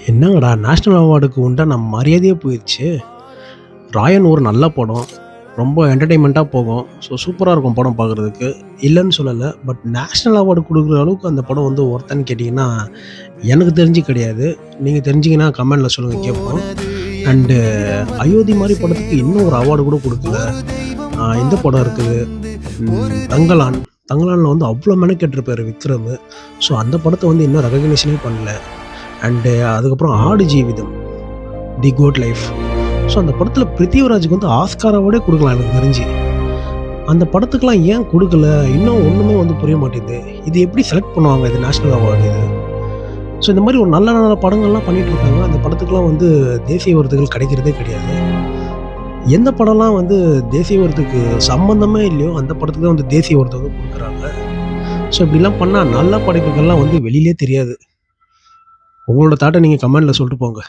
என்னங்கடா நேஷனல் அவார்டுக்கு உண்டான மரியாதையே போயிடுச்சு. ராயன் ஒரு நல்ல படம். ரொம்ப என்டர்டெயின்மெண்ட்டா போகும். சூப்பரா இருக்கும் படம் பார்க்குறதுக்கு. இல்லன்னு சொல்லல. பட் நேஷனல் அவார்டு குடுக்குற அளவுக்கு அந்த படம் வந்து ஒர்த்தான்னு கேட்டீங்கன்னா, எனக்கு தெரிஞ்சு கிடையாது. நீங்க தெரிஞ்சீங்கன்னா கமெண்ட்ல சொல்லுங்க கேட்போம். அண்டு அயோத்தி மாரி படத்துக்கு இன்னும் ஒரு அவார்டு கூட குடுக்கல. இந்த படம் இருக்குது. தங்கலான். தங்கலான்ல வந்து அவ்ளோ மெனக்கெட்டுருப்பாரு விக்ரமு. அந்த படத்த வந்து இன்னும் ரெகக்னிஷனே பண்ணல. அண்டு அதுக்கப்புறம் ஆடு ஜீவிதம், தி கோட் லைஃப். அந்த படத்துல பிருத்திவிராஜுக்கு வந்து ஆஸ்கார் அவார்டே குடுக்கலாம் எனக்கு தெரிஞ்சு. அந்த படத்துக்கெல்லாம் ஏன் குடுக்கல? இன்னும் ஒண்ணுமே வந்து புரிய மாட்டேங்குது. இது எப்படி செலக்ட் பண்ணுவாங்க இது நேஷனல் அவார்டு இது? இந்த மாரி ஒரு நல்ல நல்ல படங்கள்லாம் பண்ணிட்டு இருக்காங்க. அந்த படத்துக்குலாம் வந்து தேசிய விருதுகள் கிடைக்கிறதே கிடையாது. எந்த படம்லாம் வந்து தேசிய விருதுக்கு சம்மந்தமே இல்லையோ, அந்த படத்துக்கு தான் வந்து தேசிய விருது வந்து குடுக்குறாங்க. இப்படிலாம் பண்ணா நல்ல படைப்புகள்லாம் வந்து வெளியிலயே தெரியாது. உங்களோட தாட்ட நீங்க கமெண்ட்ல சொல்லிட்டு போங்க.